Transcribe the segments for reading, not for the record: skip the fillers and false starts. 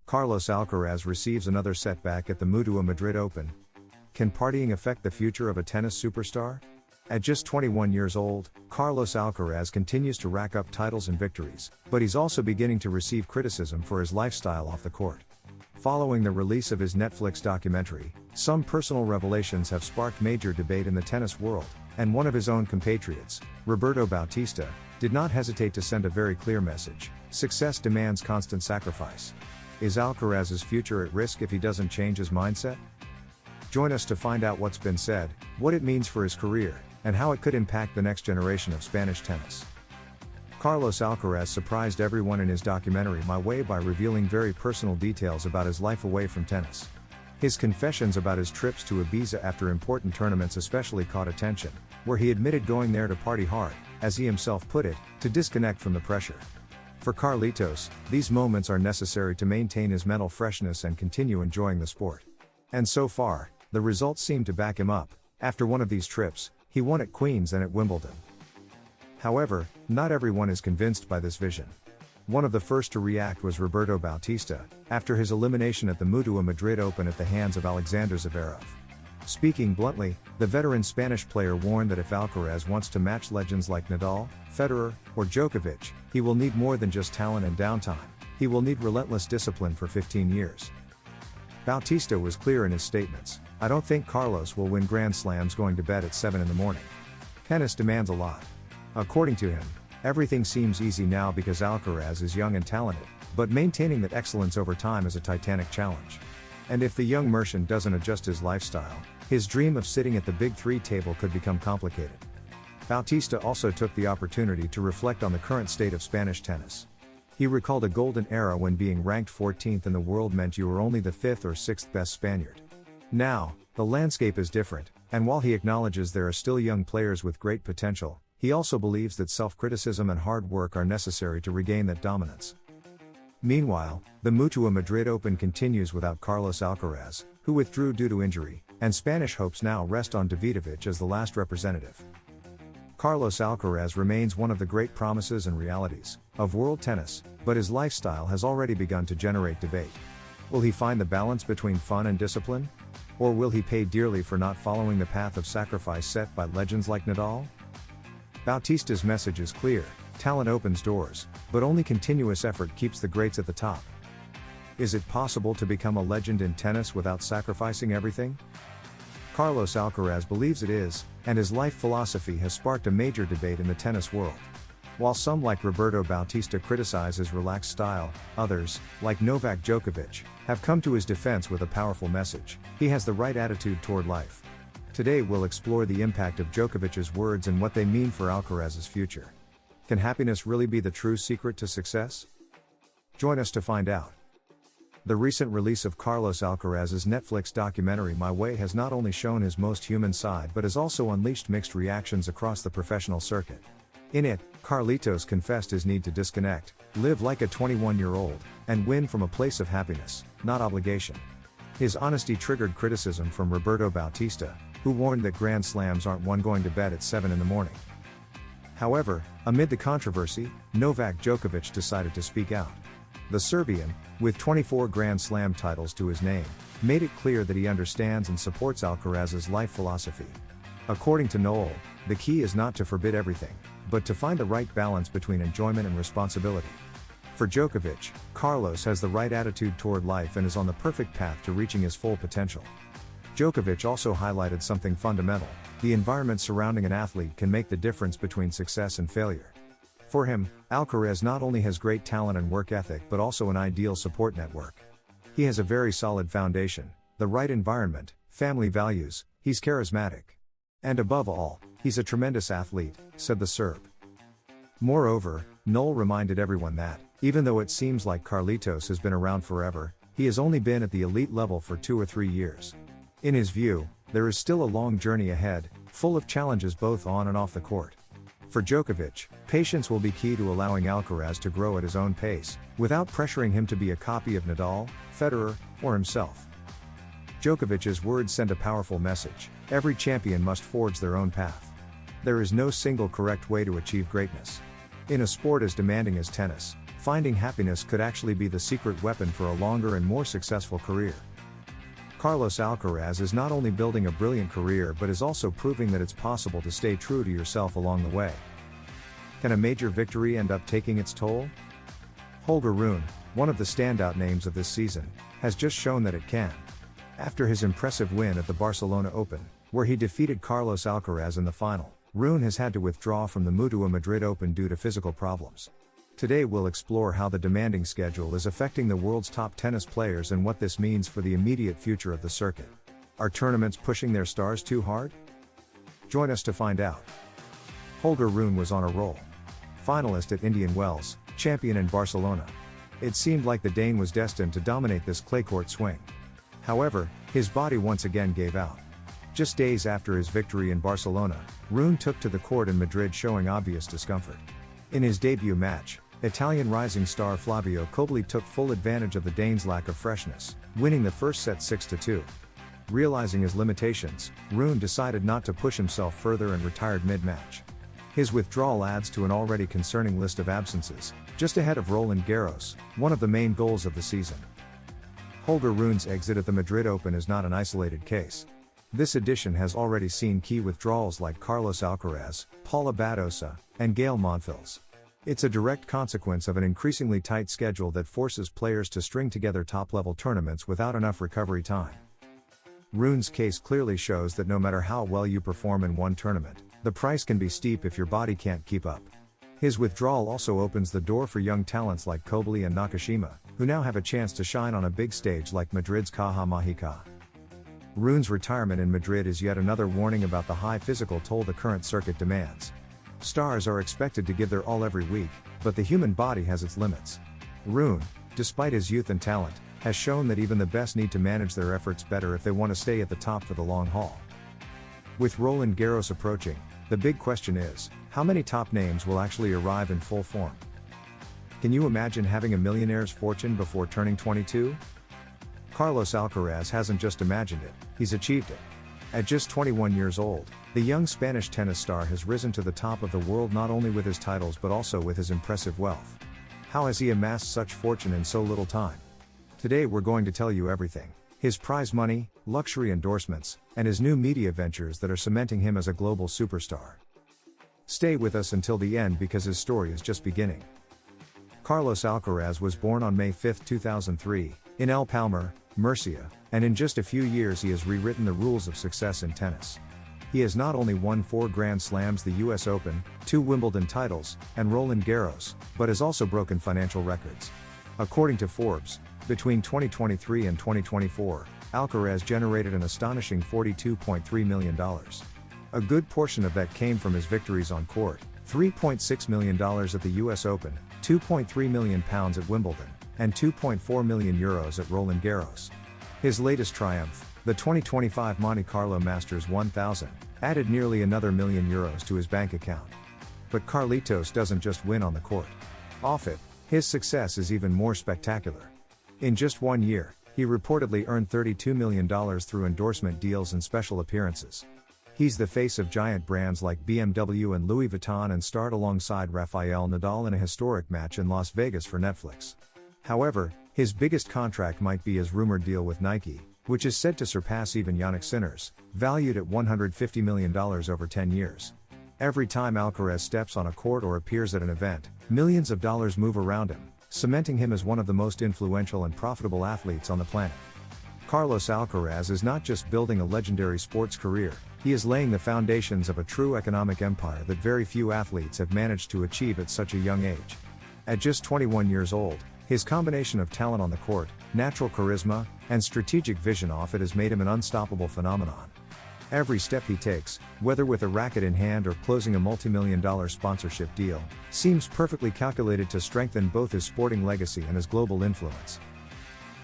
Carlos Alcaraz receives another setback at the MUTUA Madrid Open. Can partying affect the future of a tennis superstar? At just 21 years old, Carlos Alcaraz continues to rack up titles and victories, but he's also beginning to receive criticism for his lifestyle off the court. Following the release of his Netflix documentary, some personal revelations have sparked major debate in the tennis world, and one of his own compatriots, Roberto Bautista, did not hesitate to send a very clear message: success demands constant sacrifice. Is Alcaraz's future at risk if he doesn't change his mindset? Join us to find out what's been said, what it means for his career, and how it could impact the next generation of Spanish tennis. Carlos Alcaraz surprised everyone in his documentary My Way by revealing very personal details about his life away from tennis. His confessions about his trips to Ibiza after important tournaments especially caught attention, where he admitted going there to party hard, as he himself put it, to disconnect from the pressure. For Carlitos, these moments are necessary to maintain his mental freshness and continue enjoying the sport. And so far, the results seem to back him up. After one of these trips, he won at Queen's and at Wimbledon. However, not everyone is convinced by this vision. One of the first to react was Roberto Bautista, after his elimination at the MUTUA Madrid Open at the hands of Alexander Zverev. Speaking bluntly, the veteran Spanish player warned that if Alcaraz wants to match legends like Nadal, Federer, or Djokovic, he will need more than just talent and downtime. He will need relentless discipline for 15 years. Bautista was clear in his statements: "I don't think Carlos will win Grand Slams going to bed at 7 in the morning. Tennis demands a lot." According to him, everything seems easy now because Alcaraz is young and talented, but maintaining that excellence over time is a titanic challenge. And if the young Merchant doesn't adjust his lifestyle, his dream of sitting at the Big Three table could become complicated. Bautista also took the opportunity to reflect on the current state of Spanish tennis. He recalled a golden era when being ranked 14th in the world meant you were only the 5th or 6th best Spaniard. Now, the landscape is different, and while he acknowledges there are still young players with great potential, he also believes that self-criticism and hard work are necessary to regain that dominance. Meanwhile, the MUTUA Madrid Open continues without Carlos Alcaraz, who withdrew due to injury, and Spanish hopes now rest on Davidovich as the last representative. Carlos Alcaraz remains one of the great promises and realities of world tennis, but his lifestyle has already begun to generate debate. Will he find the balance between fun and discipline? Or will he pay dearly for not following the path of sacrifice set by legends like Nadal? Bautista's message is clear: talent opens doors, but only continuous effort keeps the greats at the top. Is it possible to become a legend in tennis without sacrificing everything? Carlos Alcaraz believes it is, and his life philosophy has sparked a major debate in the tennis world. While some like Roberto Bautista criticize his relaxed style, others, like Novak Djokovic, have come to his defense with a powerful message: he has the right attitude toward life. Today we'll explore the impact of Djokovic's words and what they mean for Alcaraz's future. Can happiness really be the true secret to success? Join us to find out. The recent release of Carlos Alcaraz's Netflix documentary My Way has not only shown his most human side but has also unleashed mixed reactions across the professional circuit. In it, Carlitos confessed his need to disconnect, live like a 21-year-old, and win from a place of happiness, not obligation. His honesty triggered criticism from Roberto Bautista, who warned that Grand Slams aren't won going to bed at 7 in the morning. However, amid the controversy, Novak Djokovic decided to speak out. The Serbian, with 24 Grand Slam titles to his name, made it clear that he understands and supports Alcaraz's life philosophy. According to Noel, the key is not to forbid everything, but to find the right balance between enjoyment and responsibility. For Djokovic, Carlos has the right attitude toward life and is on the perfect path to reaching his full potential. Djokovic also highlighted something fundamental: the environment surrounding an athlete can make the difference between success and failure. For him, Alcaraz not only has great talent and work ethic but also an ideal support network. He has a very solid foundation, the right environment, family values, he's charismatic. And above all, he's a tremendous athlete, said the Serb. Moreover, Noel reminded everyone that, even though it seems like Carlitos has been around forever, he has only been at the elite level for 2 or 3 years. In his view, there is still a long journey ahead, full of challenges both on and off the court. For Djokovic, patience will be key to allowing Alcaraz to grow at his own pace, without pressuring him to be a copy of Nadal, Federer, or himself. Djokovic's words send a powerful message: every champion must forge their own path. There is no single correct way to achieve greatness. In a sport as demanding as tennis, finding happiness could actually be the secret weapon for a longer and more successful career. Carlos Alcaraz is not only building a brilliant career but is also proving that it's possible to stay true to yourself along the way. Can a major victory end up taking its toll? Holger Rune, one of the standout names of this season, has just shown that it can. After his impressive win at the Barcelona Open, where he defeated Carlos Alcaraz in the final, Rune has had to withdraw from the MUTUA Madrid Open due to physical problems. Today we'll explore how the demanding schedule is affecting the world's top tennis players and what this means for the immediate future of the circuit. Are tournaments pushing their stars too hard? Join us to find out. Holger Rune was on a roll. Finalist at Indian Wells, champion in Barcelona. It seemed like the Dane was destined to dominate this clay court swing. However, his body once again gave out. Just days after his victory in Barcelona, Rune took to the court in Madrid showing obvious discomfort. In his debut match, Italian rising star Flavio Cobolli took full advantage of the Dane's lack of freshness, winning the first set 6-2. Realizing his limitations, Rune decided not to push himself further and retired mid-match. His withdrawal adds to an already concerning list of absences, just ahead of Roland Garros, one of the main goals of the season. Holger Rune's exit at the Madrid Open is not an isolated case. This edition has already seen key withdrawals like Carlos Alcaraz, Paula Bautista, and Gael Monfils. It's a direct consequence of an increasingly tight schedule that forces players to string together top-level tournaments without enough recovery time. Rune's case clearly shows that no matter how well you perform in one tournament, the price can be steep if your body can't keep up. His withdrawal also opens the door for young talents like Cobolli and Nakashima, who now have a chance to shine on a big stage like Madrid's Caja Mágica. Rune's retirement in Madrid is yet another warning about the high physical toll the current circuit demands. Stars are expected to give their all every week, but the human body has its limits. Rune, despite his youth and talent, has shown that even the best need to manage their efforts better if they want to stay at the top for the long haul. With Roland Garros approaching, the big question is, how many top names will actually arrive in full form? Can you imagine having a millionaire's fortune before turning 22? Carlos Alcaraz hasn't just imagined it, he's achieved it. At just 21 years old, the young Spanish tennis star has risen to the top of the world not only with his titles but also with his impressive wealth. How has he amassed such fortune in so little time? Today we're going to tell you everything: his prize money, luxury endorsements, and his new media ventures that are cementing him as a global superstar. Stay with us until the end because his story is just beginning. Carlos Alcaraz was born on May 5, 2003, in El Palmar, Murcia, and in just a few years he has rewritten the rules of success in tennis. He has not only won 4 Grand Slams, the US Open, 2 Wimbledon titles, and Roland Garros, but has also broken financial records. According to Forbes, between 2023 and 2024, Alcaraz generated an astonishing $42.3 million. A good portion of that came from his victories on court, $3.6 million at the US Open, £2.3 million at Wimbledon, and €2.4 million at Roland Garros. His latest triumph, the 2025 Monte Carlo Masters 1000, added nearly another €1 million to his bank account. But Carlitos doesn't just win on the court. Off it, his success is even more spectacular. In just 1 year, he reportedly earned $32 million through endorsement deals and special appearances. He's the face of giant brands like BMW and Louis Vuitton and starred alongside Rafael Nadal in a historic match in Las Vegas for Netflix. However, his biggest contract might be his rumored deal with Nike, which is said to surpass even Yannick Sinner's, valued at $150 million over 10 years. Every time Alcaraz steps on a court or appears at an event, millions of dollars move around him, cementing him as one of the most influential and profitable athletes on the planet. Carlos Alcaraz is not just building a legendary sports career, he is laying the foundations of a true economic empire that very few athletes have managed to achieve at such a young age. At just 21 years old, his combination of talent on the court, natural charisma, and strategic vision off it has made him an unstoppable phenomenon. Every step he takes, whether with a racket in hand or closing a multi-million-dollar sponsorship deal, seems perfectly calculated to strengthen both his sporting legacy and his global influence.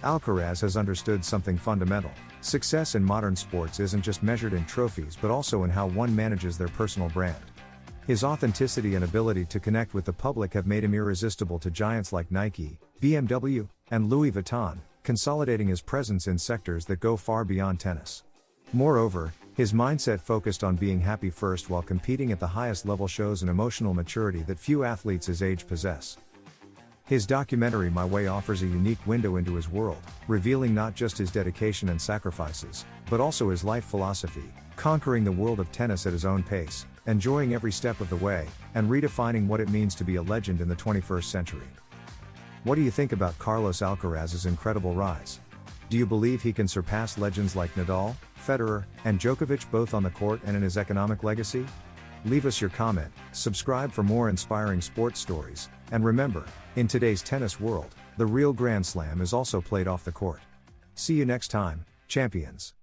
Alcaraz has understood something fundamental: success in modern sports isn't just measured in trophies but also in how one manages their personal brand. His authenticity and ability to connect with the public have made him irresistible to giants like Nike, BMW, and Louis Vuitton, consolidating his presence in sectors that go far beyond tennis. Moreover, his mindset focused on being happy first while competing at the highest level shows an emotional maturity that few athletes his age possess. His documentary My Way offers a unique window into his world, revealing not just his dedication and sacrifices, but also his life philosophy, conquering the world of tennis at his own pace, enjoying every step of the way, and redefining what it means to be a legend in the 21st century. What do you think about Carlos Alcaraz's incredible rise? Do you believe he can surpass legends like Nadal, Federer, and Djokovic both on the court and in his economic legacy? Leave us your comment, subscribe for more inspiring sports stories, and remember, in today's tennis world, the real Grand Slam is also played off the court. See you next time, champions.